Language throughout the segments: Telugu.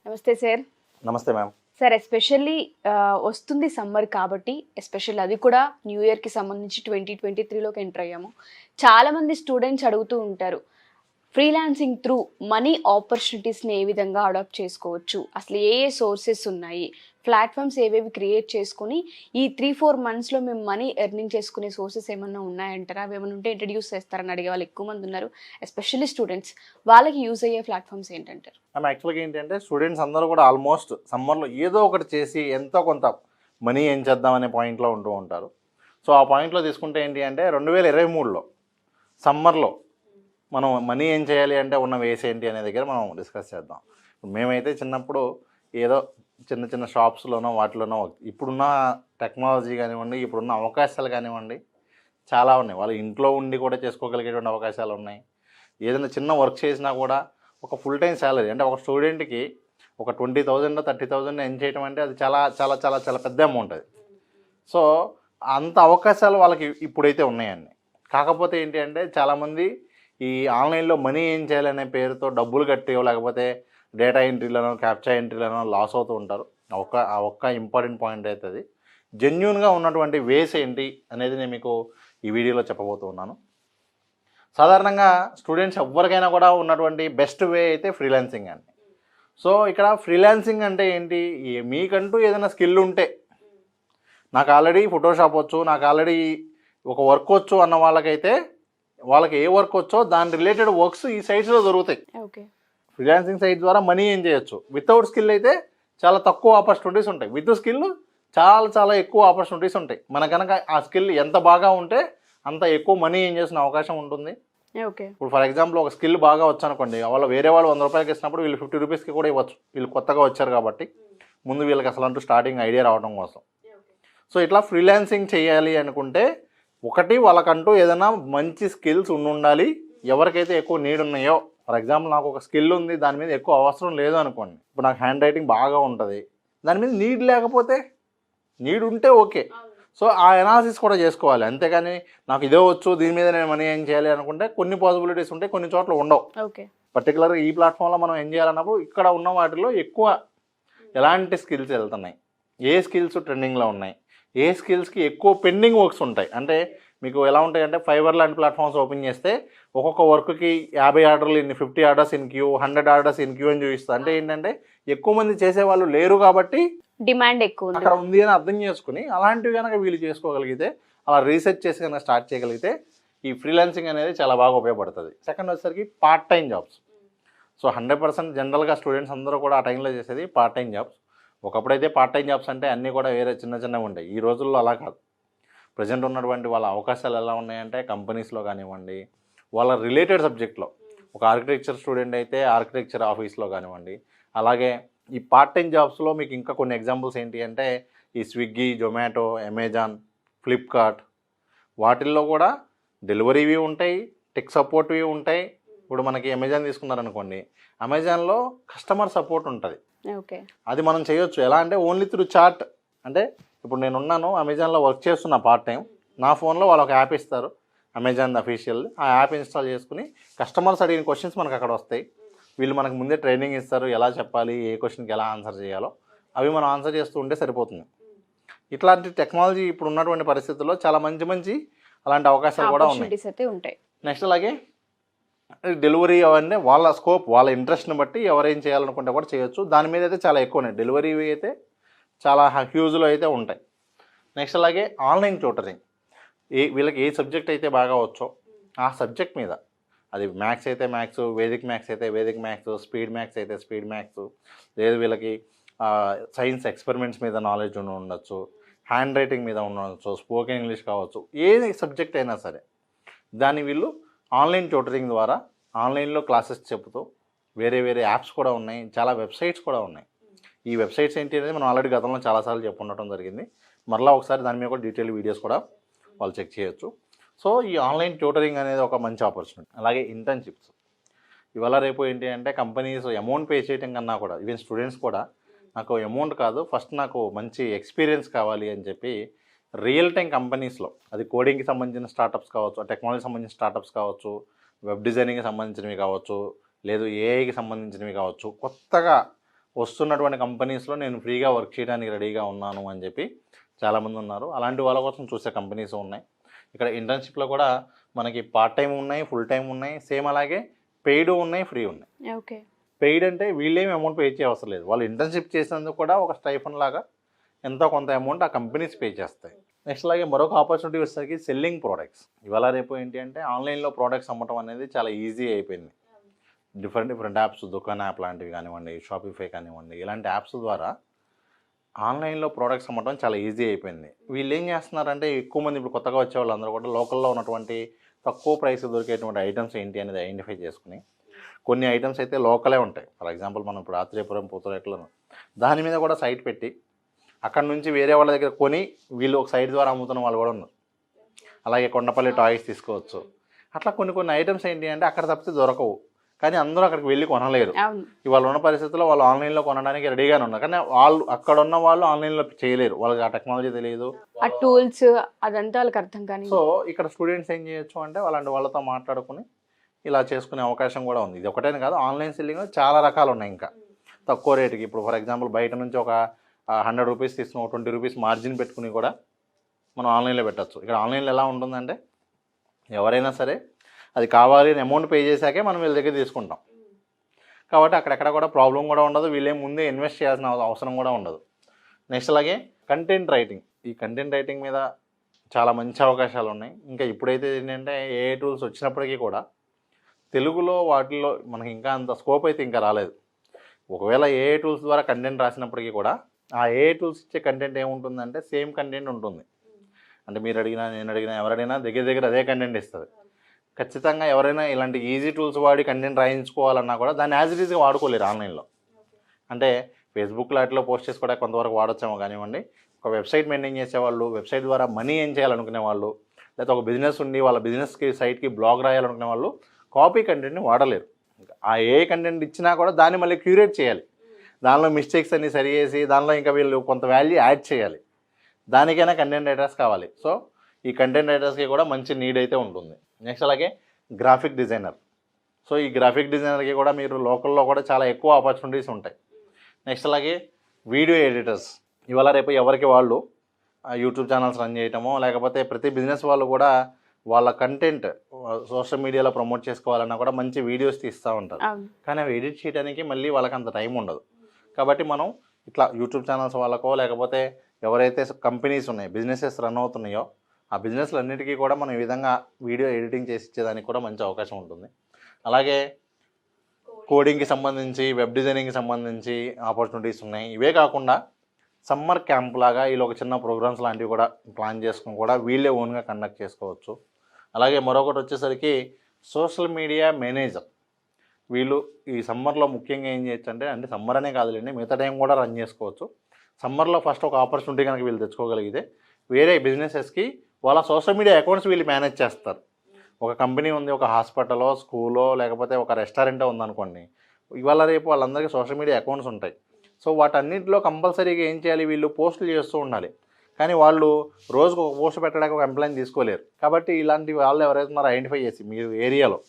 నమస్తే సార్. నమస్తే మ్యామ్. సార్ ఎస్పెషల్లీ వస్తుంది సమ్మర్ కాబట్టి ఎస్పెషల్లీ అది కూడా న్యూ ఇయర్కి సంబంధించి 2023లోకి ఎంటర్ అయ్యాము. చాలామంది స్టూడెంట్స్ అడుగుతూ ఉంటారు ఫ్రీలాన్సింగ్ త్రూ మనీ ఆపర్చునిటీస్ని ఏ విధంగా అడాప్ట్ చేసుకోవచ్చు, అసలు ఏ ఏ సోర్సెస్ ఉన్నాయి, ప్లాట్ఫామ్స్ ఏవేవి క్రియేట్ చేసుకొని ఈ 3-4 మంత్స్లో మేము మనీ ఎర్నింగ్ చేసుకునే సోర్సెస్ ఏమన్నా ఉన్నాయంటారా? అవి ఏమైనా ఉంటే ఇంట్రడ్యూస్ చేస్తారని అడిగే వాళ్ళు ఎక్కువ మంది ఉన్నారు, ఎస్పెషల్లీ స్టూడెంట్స్. వాళ్ళకి యూజ్ అయ్యే ప్లాట్ఫామ్స్ ఏంటంటారు? యాక్చువల్గా ఏంటంటే స్టూడెంట్స్ అందరూ కూడా ఆల్మోస్ట్ సమ్మర్లో ఏదో ఒకటి చేసి ఎంతో కొంత మనీ ఏం చేద్దామనే పాయింట్లో ఉంటూ ఉంటారు. సో ఆ పాయింట్లో తీసుకుంటే ఏంటి అంటే 2023లో సమ్మర్లో మనం మనీ ఏం చేయాలి అంటే ఉన్న వేస్ ఏంటి అనే దగ్గర మనం డిస్కస్ చేద్దాం. మేమైతే చిన్నప్పుడు ఏదో చిన్న చిన్న షాప్స్లోనో వాటిలోనో ఇప్పుడున్న టెక్నాలజీ కానివ్వండి, ఇప్పుడున్న అవకాశాలు కానివ్వండి చాలా ఉన్నాయి. వాళ్ళు ఇంట్లో ఉండి కూడా చేసుకోగలిగేటువంటి అవకాశాలు ఉన్నాయి. ఏదైనా చిన్న వర్క్ చేసినా కూడా ఒక ఫుల్ టైం శాలరీ అంటే ఒక స్టూడెంట్కి ఒక 20,000 30,000 ఎర్న్ చేయడం అంటే అది చాలా చాలా చాలా చాలా పెద్ద అమౌంట్ అది. సో అంత అవకాశాలు వాళ్ళకి ఇప్పుడైతే ఉన్నాయండి. కాకపోతే ఏంటి అంటే చాలామంది ఈ ఆన్లైన్లో మనీ ఏం చేయాలనే పేరుతో డబ్బులు కట్టేయో లేకపోతే డేటా ఎంట్రీలను క్యాప్చా ఎంట్రీలను లాస్ అవుతూ ఉంటారు. ఆ ఒక్క ఇంపార్టెంట్ పాయింట్ అయితే అది. జెన్యూన్గా ఉన్నటువంటి వేస్ ఏంటి అనేది నేను మీకు ఈ వీడియోలో చెప్పబోతున్నాను. సాధారణంగా స్టూడెంట్స్ ఎవరికైనా కూడా ఉన్నటువంటి బెస్ట్ వే అయితే ఫ్రీలాన్సింగ్ అండి. సో ఇక్కడ ఫ్రీలాన్సింగ్ అంటే ఏంటి, మీకంటూ ఏదైనా స్కిల్ ఉంటే, నాకు ఆల్రెడీ ఫోటోషాప్ వచ్చు, నాకు ఆల్రెడీ ఒక వర్క్ వచ్చు అన్న వాళ్ళకైతే వాళ్ళకి ఏ వర్క్ వచ్చో దాని రిలేటెడ్ వర్క్స్ ఈ సైట్స్లో దొరుకుతాయి. ఓకే, ఫ్రీలాన్సింగ్ సైట్ ద్వారా మనీ ఏం చేయొచ్చు. వితౌట్ స్కిల్ అయితే చాలా తక్కువ ఆపర్చునిటీస్ ఉంటాయి. విత్ స్కిల్ చాలా చాలా ఎక్కువ ఆపర్చునిటీస్ ఉంటాయి. మన కనుక ఆ స్కిల్ ఎంత బాగా ఉంటే అంత ఎక్కువ మనీ ఏం చేసిన అవకాశం ఉంటుంది. ఓకే, ఇప్పుడు ఫర్ ఎగ్జాంపుల్ ఒక స్కిల్ బాగా వచ్చనుకోండి, వాళ్ళు వేరే వాళ్ళు 100 రూపాయలకి ఇచ్చినప్పుడు వీళ్ళు 50 రూపీస్కి కూడా ఇవ్వచ్చు. వీళ్ళు కొత్తగా వచ్చారు కాబట్టి ముందు వీళ్ళకి అసలు అంటూ స్టార్టింగ్ ఐడియా రావడం కోసం. సో ఇట్లా ఫ్రీలాన్సింగ్ చేయాలి అనుకుంటే ఒకటి వాళ్ళకంటూ ఏదైనా మంచి స్కిల్స్ ఉండాలి. ఎవరికైతే ఎక్కువ నీడ్ ఉన్నాయో, ఫర్ ఎగ్జాంపుల్ నాకు ఒక స్కిల్ ఉంది, దాని మీద ఎక్కువ అవసరం లేదు అనుకోండి. ఇప్పుడు నాకు హ్యాండ్ రైటింగ్ బాగా ఉంటుంది, దాని మీద నీడ్ లేకపోతే, నీడ్ ఉంటే ఓకే. సో ఆ ఎనాలిసిస్ కూడా చేసుకోవాలి. అంతేగాని నాకు ఇదే వచ్చు దీని మీద నేను మనీ ఏం చేయాలి అనుకుంటే కొన్ని పాసిబిలిటీస్ ఉంటాయి, కొన్ని చోట్ల ఉండవు. ఓకే, పర్టికులర్గా ఈ ప్లాట్ఫామ్లో మనం ఏం చేయాలన్నప్పుడు ఇక్కడ ఉన్న వాటిలో ఎక్కువ ఎలాంటి స్కిల్స్ వెళ్తున్నాయి, ఏ స్కిల్స్ ట్రెండింగ్లో ఉన్నాయి, ఏ స్కిల్స్కి ఎక్కువ పెండింగ్ వర్క్స్ ఉంటాయి. అంటే మీకు ఎలా ఉంటాయంటే ఫైవర్ లాంటి ప్లాట్ఫామ్స్ ఓపెన్ చేస్తే ఒక్కొక్క వర్క్కి 50 ఆర్డర్లు in 50 orders in queue, 100 orders in queue అని చూపిస్తుంది. అంటే ఏంటంటే ఎక్కువ మంది చేసేవాళ్ళు లేరు కాబట్టి డిమాండ్ ఎక్కువ అక్కడ ఉంది అని అర్థం చేసుకుని అలాంటివి కనుక వీళ్ళు చేసుకోగలిగితే, అలా రీసెర్చ్ చేసి కనుక స్టార్ట్ చేయగలిగితే ఈ ఫ్రీలాన్సింగ్ అనేది చాలా బాగా ఉపయోగపడుతుంది. సెకండ్ వచ్చేసరికి పార్ట్ టైం జాబ్స్. సో 100% జనరల్గా స్టూడెంట్స్ అందరూ కూడా ఆ టైంలో చేసేది పార్ట్ టైం జాబ్స్. ఒకప్పుడైతే పార్ట్ టైం జాబ్స్ అంటే అన్నీ కూడా వేరే చిన్న చిన్నవి ఉంటాయి. ఈ రోజుల్లో అలా కాదు. ప్రజెంట్ ఉన్నటువంటి వాళ్ళ అవకాశాలు ఎలా ఉన్నాయంటే కంపెనీస్లో కానివ్వండి, వాళ్ళ రిలేటెడ్ సబ్జెక్ట్లో, ఒక ఆర్కిటెక్చర్ స్టూడెంట్ అయితే ఆర్కిటెక్చర్ ఆఫీస్లో కానివ్వండి, అలాగే ఈ పార్ట్ టైం జాబ్స్లో మీకు ఇంకా కొన్ని ఎగ్జాంపుల్స్ ఏంటి అంటే ఈ స్విగ్గీ, జొమాటో, అమెజాన్, ఫ్లిప్కార్ట్, వాటిల్లో కూడా డెలివరీవి ఉంటాయి, టెక్ సపోర్ట్వి ఉంటాయి. ఇప్పుడు మనకి అమెజాన్ తీసుకున్నారనుకోండి, అమెజాన్లో కస్టమర్ సపోర్ట్ ఉంటుంది. ఓకే, అది మనం చేయొచ్చు. ఎలా అంటే ఓన్లీ త్రూ చాట్. అంటే ఇప్పుడు నేను ఉన్నాను అమెజాన్లో వర్క్ చేస్తున్నా పార్ట్ టైం, నా ఫోన్లో వాళ్ళు ఒక యాప్ ఇస్తారు, అమెజాన్ అఫీషియల్. ఆ యాప్ ఇన్స్టాల్ చేసుకుని కస్టమర్స్ అడిగిన క్వశ్చన్స్ మనకు అక్కడ వస్తాయి. వీళ్ళు మనకు ముందే ట్రైనింగ్ ఇస్తారు, ఎలా చెప్పాలి, ఏ క్వశ్చన్కి ఎలా ఆన్సర్ చేయాలో, అవి మనం ఆన్సర్ చేస్తూ ఉంటే సరిపోతుంది. ఇట్లాంటి టెక్నాలజీ ఇప్పుడు ఉన్నటువంటి పరిస్థితుల్లో చాలా మంచి మంచి అలాంటి అవకాశాలు కూడా ఉన్నాయి. నెక్స్ట్ అలాగే డెలివరీ అవన్నీ వాళ్ళ స్కోప్, వాళ్ళ ఇంట్రెస్ట్ని బట్టి ఎవరేం చేయాలనుకుంటే కూడా చేయొచ్చు. దాని మీద అయితే చాలా ఎక్కువ ఉన్నాయి. డెలివరీ అయితే చాలా హ్యూజ్లో అయితే ఉంటాయి. నెక్స్ట్ అలాగే ఆన్లైన్ ట్యూటరింగ్. వీళ్ళకి ఏ సబ్జెక్ట్ అయితే బాగా వచ్చో ఆ సబ్జెక్ట్ మీద, అది మ్యాథ్స్ అయితే మ్యాథ్స్, వేదిక్ మ్యాథ్స్ అయితే వేదిక్ మ్యాథ్స్, స్పీడ్ మ్యాథ్స్ అయితే స్పీడ్ మ్యాథ్స్, లేదు వీళ్ళకి సైన్స్ ఎక్స్పెరిమెంట్స్ మీద నాలెడ్జ్ ఉండొచ్చు, హ్యాండ్ రైటింగ్ మీద ఉండవచ్చు, స్పోకెన్ ఇంగ్లీష్ కావచ్చు, ఏ సబ్జెక్ట్ అయినా సరే దాన్ని వీళ్ళు ఆన్లైన్ ట్యూటరింగ్ ద్వారా ఆన్లైన్లో క్లాసెస్ చెబుతూ, వేరే వేరే యాప్స్ కూడా ఉన్నాయి, చాలా వెబ్సైట్స్ కూడా ఉన్నాయి. ఈ వెబ్సైట్స్ ఏంటి అనేది మనం ఆల్రెడీ గతంలో చాలాసార్లు చెప్పుండటం జరిగింది. మరలా ఒకసారి దాని మీద కూడా డీటెయిల్ వీడియోస్ కూడా వాళ్ళు చెక్ చేయొచ్చు. సో ఈ ఆన్లైన్ ట్యూటరింగ్ అనేది ఒక మంచి ఆపర్చునిటీ. అలాగే ఇంటర్న్షిప్స్. ఇవాళ రేపు ఏంటి అంటే కంపెనీస్ అమౌంట్ పే చేయడం కన్నా కూడా, ఈవెన్ స్టూడెంట్స్ కూడా నాకు అమౌంట్ కాదు, ఫస్ట్ నాకు మంచి ఎక్స్పీరియన్స్ కావాలి అని చెప్పి రియల్ టైం కంపెనీస్లో, అది కోడింగ్కి సంబంధించిన స్టార్టప్స్ కావచ్చు, టెక్నాలజీకి సంబంధించిన స్టార్టప్స్ కావచ్చు, వెబ్ డిజైనింగ్కి సంబంధించినవి కావచ్చు, లేదు ఏఐకి సంబంధించినవి కావచ్చు, కొత్తగా వస్తున్నటువంటి కంపెనీస్లో నేను ఫ్రీగా వర్క్ చేయడానికి రెడీగా ఉన్నాను అని చెప్పి చాలామంది ఉన్నారు. అలాంటి వాళ్ళ కోసం చూసే కంపెనీస్ ఉన్నాయి. ఇక్కడ ఇంటర్న్షిప్లో కూడా మనకి పార్ట్ టైం ఉన్నాయి, ఫుల్ టైం ఉన్నాయి, సేమ్ అలాగే పెయిడ్ ఉన్నాయి, ఫ్రీ ఉన్నాయి. ఓకే. పెయిడ్ అంటే వీళ్ళేమి అమౌంట్ పే చేయ అవసరం లేదు. వాళ్ళు ఇంటర్న్షిప్ చేసినందుకు కూడా ఒక స్టైఫన్ లాగా ఎంతో కొంత అమౌంట్ ఆ కంపెనీస్ పే చేస్తాయి. నెక్స్ట్ అలాగే మరొక ఆపర్చునిటీ వచ్చేసరికి సెల్లింగ్ ప్రోడక్ట్స్. ఇవాళ రేపు ఏంటి అంటే ఆన్లైన్లో ప్రోడక్ట్స్ అమ్మటం అనేది చాలా ఈజీ అయిపోయింది. డిఫరెంట్ యాప్స్, దుకాన్ యాప్ లాంటివి కానివ్వండి, షాపిఫై కానివ్వండి, ఇలాంటి యాప్స్ ద్వారా ఆన్లైన్లో ప్రోడక్ట్స్ అమ్మటం చాలా ఈజీ అయిపోయింది. వీళ్ళు ఏం చేస్తున్నారంటే ఎక్కువ మంది ఇప్పుడు కొత్తగా వచ్చే వాళ్ళందరూ కూడా లోకల్లో ఉన్నటువంటి తక్కువ ప్రైస్ దొరికేటువంటి ఐటమ్స్ ఏంటి అనేది ఐడెంటిఫై చేసుకుని, కొన్ని ఐటమ్స్ అయితే లోకలే ఉంటాయి. ఫర్ ఎగ్జాంపుల్ మనం ఇప్పుడు ఆత్రేయపురం, పూతరేకులను దాని మీద కూడా సైట్ పెట్టి అక్కడ నుంచి వేరే వాళ్ళ దగ్గర కొని వీళ్ళు ఒక సైట్ ద్వారా అమ్ముతున్న వాళ్ళు కూడా ఉన్నారు. అలాగే కొండపల్లి టాయ్స్ తీసుకోవచ్చు. అట్లా కొన్ని ఐటమ్స్ ఏంటి అంటే అక్కడ తప్పితే దొరకవు, కానీ అందరూ అక్కడికి వెళ్ళి కొనలేరు. ఇవాళ ఉన్న పరిస్థితుల్లో వాళ్ళు ఆన్లైన్లో కొనడానికి రెడీగానే ఉన్నారు, కానీ వాళ్ళు అక్కడ ఉన్న వాళ్ళు ఆన్లైన్లో చేయలేరు. వాళ్ళకి ఆ టెక్నాలజీ తెలియదు, ఆ టూల్స్ అదంతా వాళ్ళకి అర్థం కానీ. సో ఇక్కడ స్టూడెంట్స్ ఏం చేయొచ్చు అంటే అలాంటి వాళ్ళతో మాట్లాడుకుని ఇలా చేసుకునే అవకాశం కూడా ఉంది. ఇది ఒకటేనే కాదు, ఆన్లైన్ సెల్లింగ్ చాలా రకాలు ఉన్నాయి. ఇంకా తక్కువ రేటుకి ఇప్పుడు ఫర్ ఎగ్జాంపుల్ బయట నుంచి ఒక 100 రూపీస్ తీసుకుని 20 రూపీస్ మార్జిన్ పెట్టుకుని కూడా మనం ఆన్లైన్లో పెట్టచ్చు. ఇక్కడ ఆన్లైన్లో ఎలా ఉంటుందంటే ఎవరైనా సరే అది కావాలి అని అమౌంట్ పే చేశాకే మనం వీళ్ళ దగ్గర తీసుకుంటాం. కాబట్టి అక్కడెక్కడ కూడా ప్రాబ్లం కూడా ఉండదు, వీళ్ళేం ముందే ఇన్వెస్ట్ చేయాల్సిన అవసరం కూడా ఉండదు. నెక్స్ట్ అలాగే కంటెంట్ రైటింగ్. ఈ కంటెంట్ రైటింగ్ మీద చాలా మంచి అవకాశాలు ఉన్నాయి. ఇంకా ఇప్పుడైతే ఏంటంటే ఏఐ టూల్స్ వచ్చినప్పటికీ కూడా తెలుగులో వాటిల్లో మనకి ఇంకా అంత స్కోప్ అయితే ఇంకా రాలేదు. ఒకవేళ ఏఐ టూల్స్ ద్వారా కంటెంట్ రాసినప్పటికీ కూడా ఆ ఏఐ టూల్స్ ఇచ్చే కంటెంట్ ఏముంటుందంటే సేమ్ కంటెంట్ ఉంటుంది. అంటే మీరు అడిగినా, నేను అడిగినా, ఎవరైనా దగ్గర అదే కంటెంట్ ఇస్తుంది. ఖచ్చితంగా ఎవరైనా ఇలాంటి ఈజీ టూల్స్ వాడి కంటెంట్ రాయించుకోవాలన్నా కూడా దాన్ని యాజ్ ఇట్ ఈజ్గా వాడుకోలేరు ఆన్లైన్లో. అంటే ఫేస్బుక్లో అట్లా పోస్ట్ చేసి కూడా కొంతవరకు వాడొచ్చామో కానివ్వండి, ఒక వెబ్సైట్ మెయింటైన్ చేసేవాళ్ళు, వెబ్సైట్ ద్వారా మనీ ఏం చేయాలనుకునే వాళ్ళు, లేకపోతే ఒక బిజినెస్ ఉండి వాళ్ళ బిజినెస్కి సైట్కి బ్లాగ్ రాయాలనుకునే వాళ్ళు కాపీ కంటెంట్ని వాడలేరు. ఆ ఏ కంటెంట్ ఇచ్చినా కూడా దాన్ని మళ్ళీ క్యూరేట్ చేయాలి, దానిలో మిస్టేక్స్ అన్ని సరి చేసి దానిలో ఇంకా వీళ్ళు కొంత వాల్యూ యాడ్ చేయాలి. దానికైనా కంటెంట్ రైటర్స్ కావాలి. సో ఈ కంటెంట్ రైటర్స్కి కూడా మంచి నీడ్ అయితే ఉంటుంది. నెక్స్ట్ అలాగే గ్రాఫిక్ డిజైనర్. సో ఈ గ్రాఫిక్ డిజైనర్కి కూడా మీరు లోకల్లో కూడా చాలా ఎక్కువ ఆపర్చునిటీస్ ఉంటాయి. నెక్స్ట్ అలాగే వీడియో ఎడిటర్స్. ఇవాళ రేపు ఎవరికి వాళ్ళు యూట్యూబ్ ఛానల్స్ రన్ చేయటమో, లేకపోతే ప్రతి బిజినెస్ వాళ్ళు కూడా వాళ్ళ కంటెంట్ సోషల్ మీడియాలో ప్రమోట్ చేసుకోవాలన్నా కూడా మంచి వీడియోస్ తీస్తూ ఉంటారు, కానీ అవి ఎడిట్ చేయడానికి మళ్ళీ వాళ్ళకి అంత టైం ఉండదు. కాబట్టి మనం ఇట్లా యూట్యూబ్ ఛానల్స్ వాళ్ళకో, లేకపోతే ఎవరైతే కంపెనీస్ ఉన్నాయి, బిజినెసెస్ రన్ అవుతున్నాయో ఆ బిజినెస్లు అన్నిటికీ కూడా మనం ఈ విధంగా వీడియో ఎడిటింగ్ చేసి ఇచ్చేదానికి కూడా మంచి అవకాశం ఉంటుంది. అలాగే కోడింగ్కి సంబంధించి, వెబ్ డిజైనింగ్కి సంబంధించి ఆపర్చునిటీస్ ఉన్నాయి. ఇవే కాకుండా సమ్మర్ క్యాంప్ లాగా వీళ్ళు ఒక చిన్న ప్రోగ్రామ్స్ లాంటివి కూడా ప్లాన్ చేసుకుని కూడా వీళ్ళే ఓన్గా కండక్ట్ చేసుకోవచ్చు. అలాగే మరొకటి వచ్చేసరికి సోషల్ మీడియా మేనేజర్. వీళ్ళు ఈ సమ్మర్లో ముఖ్యంగా ఏం చేయొచ్చు అంటే సమ్మర్ అనే కాదులేండి, మిగతా టైం కూడా రన్ చేసుకోవచ్చు. సమ్మర్లో ఫస్ట్ ఒక ఆపర్చునిటీ కనుక వీళ్ళు తెచ్చుకోగలిగితే వేరే బిజినెసెస్కి వాళ్ళ సోషల్ మీడియా అకౌంట్స్ వీళ్ళు మేనేజ్ చేస్తారు. ఒక కంపెనీ ఉంది, ఒక హాస్పిటలో, స్కూలో, లేకపోతే ఒక రెస్టారెంటో ఉందనుకోండి, ఇవాళ రేపు వాళ్ళందరికీ సోషల్ మీడియా అకౌంట్స్ ఉంటాయి. సో వాటన్నింటిలో కంపల్సరీగా ఏం చేయాలి, వీళ్ళు పోస్టులు చేస్తూ ఉండాలి. కానీ వాళ్ళు రోజుకు ఒక పోస్ట్ పెట్టడానికి ఒక ఎంప్లాయీని తీసుకోలేరు. కాబట్టి ఇలాంటి వాళ్ళు ఎవరైతే ఉన్నారో ఐడెంటిఫై చేసి మీరు ఏరియాలో,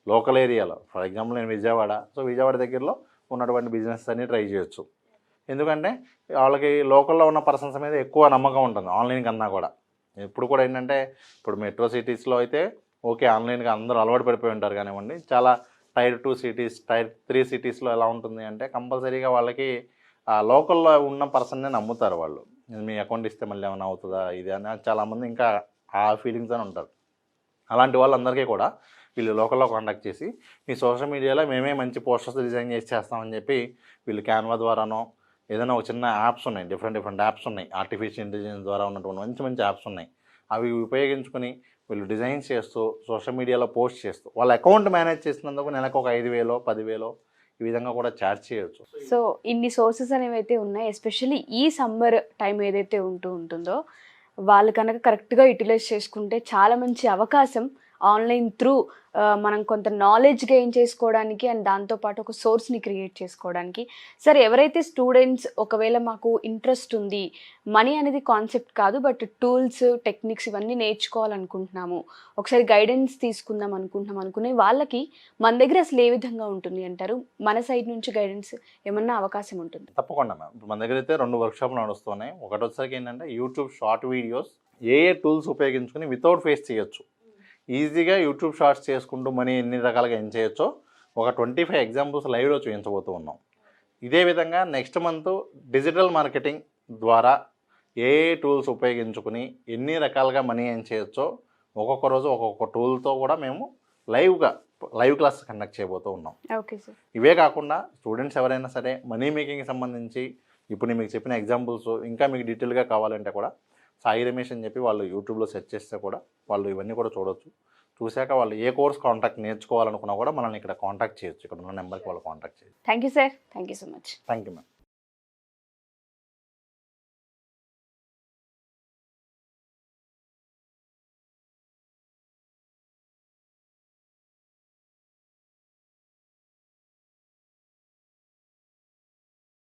లోకల్ ఏరియాలో, ఫర్ ఎగ్జాంపుల్ నేను విజయవాడ, సో విజయవాడ దగ్గరలో ఉన్నటువంటి బిజినెస్ అన్ని ట్రై చేయొచ్చు. ఎందుకంటే వాళ్ళకి లోకల్లో ఉన్న పర్సన్స్ మీద ఎక్కువ నమ్మకం ఉంటుంది ఆన్లైన్ కన్నా కూడా. ఇప్పుడు కూడా ఏంటంటే ఇప్పుడు మెట్రో సిటీస్లో అయితే ఓకే ఆన్లైన్గా అందరూ అలవాటు పడిపోయి ఉంటారు కానివ్వండి, చాలా టైర్ 2 సిటీస్, టైర్ 3 సిటీస్లో ఎలా ఉంటుంది అంటే కంపల్సరీగా వాళ్ళకి లోకల్లో ఉన్న పర్సన్నే నమ్ముతారు. వాళ్ళు మీ అకౌంట్ ఇస్తే మళ్ళీ ఏమైనా అవుతుందా ఇది అని చాలామంది ఇంకా ఆ ఫీలింగ్స్ అని ఉంటారు. అలాంటి వాళ్ళందరికీ కూడా వీళ్ళు లోకల్లో కాంటాక్ట్ చేసి మీ సోషల్ మీడియాలో మేమే మంచి పోస్టర్స్ డిజైన్ చేసి చేస్తామని చెప్పి వీళ్ళు క్యాన్వా ద్వారానో ఏదైనా ఒక చిన్న యాప్స్ ఉన్నాయి, డిఫరెంట్ యాప్స్ ఉన్నాయి, ఆర్టిఫిషియల్ ఇంటెలిజెన్స్ ద్వారా ఉన్నటువంటి మంచి యాప్స్ ఉన్నాయి. అవి ఉపయోగించుకొని వీళ్ళు డిజైన్స్ చేస్తూ సోషల్ మీడియాలో పోస్ట్ చేస్తూ వాళ్ళ అకౌంట్ మేనేజ్ చేసినందుకు నెలకు ఒక 5,000 10,000 ఈ విధంగా కూడా ఛార్జ్ చేయొచ్చు. సో ఇన్ని సోర్సెస్ అనేవి అయితే ఉన్నాయి. ఎస్పెషల్లీ ఈ సమ్మర్ టైం ఏదైతే ఉంటుందో వాళ్ళు కనుక కరెక్ట్గా యూటిలైజ్ చేసుకుంటే చాలా మంచి అవకాశం ఆన్లైన్ త్రూ మనం కొంత నాలెడ్జ్ గెయిన్ చేసుకోవడానికి అండ్ దాంతోపాటు ఒక సోర్స్ని క్రియేట్ చేసుకోవడానికి. సరే, ఎవరైతే స్టూడెంట్స్ ఒకవేళ మాకు ఇంట్రెస్ట్ ఉంది, మనీ అనేది కాన్సెప్ట్ కాదు, బట్ టూల్స్, టెక్నిక్స్ ఇవన్నీ నేర్చుకోవాలనుకుంటున్నాము, ఒకసారి గైడెన్స్ తీసుకుందాం అనుకునే వాళ్ళకి మన దగ్గర అసలు ఏ విధంగా ఉంటుంది అంటారు? మన సైడ్ నుంచి గైడెన్స్ ఏమన్నా అవకాశం ఉంటుంది? తప్పకుండా మ్యామ్. ఇప్పుడు మన దగ్గర అయితే 2 వర్క్షాప్లు నడుస్తున్నాయి. ఒకటి వచ్చేసరికి ఏంటంటే యూట్యూబ్ షార్ట్ వీడియోస్ ఏ టూల్స్ ఉపయోగించుకుని వితౌట్ ఫేస్ చేయొచ్చు, ఈజీగా యూట్యూబ్ షార్ట్స్ చేసుకుంటూ మనీ ఎన్ని రకాలుగా ఎర్న్ చేయొచ్చో ఒక 25 ఎగ్జాంపుల్స్ లైవ్లో చూపించబోతూ ఉన్నాం. ఇదే విధంగా నెక్స్ట్ మంత్ డిజిటల్ మార్కెటింగ్ ద్వారా ఏ టూల్స్ ఉపయోగించుకుని ఎన్ని రకాలుగా మనీ ఎర్న్ చేయొచ్చో ఒక్కొక్క రోజు ఒక్కొక్క టూల్తో కూడా మేము లైవ్ క్లాస్ కండక్ట్ చేయబోతూ ఉన్నాం. Okay sir. ఇవే కాకుండా స్టూడెంట్స్ ఎవరైనా సరే మనీ మేకింగ్కి సంబంధించి ఇప్పుడు నేను మీకు చెప్పిన ఎగ్జాంపుల్స్ ఇంకా మీకు డీటెయిల్గా కావాలంటే కూడా సాయి రమేష్ అని చెప్పి వాళ్ళు యూట్యూబ్లో సెర్చ్ చేస్తే కూడా వాళ్ళు ఇవన్నీ కూడా చూడొచ్చు. చూశాక వాళ్ళు ఏ కోర్స్ నేర్చుకోవాలనుకున్నా కూడా మనల్ని ఇక్కడ కాంటాక్ట్ చేయొచ్చు. ఇక్కడ ఉన్న నెంబర్కి వాళ్ళు కాంటాక్ట్ చేయొచ్చు. Thank you sir. Thank you so much. Thank you ma'am.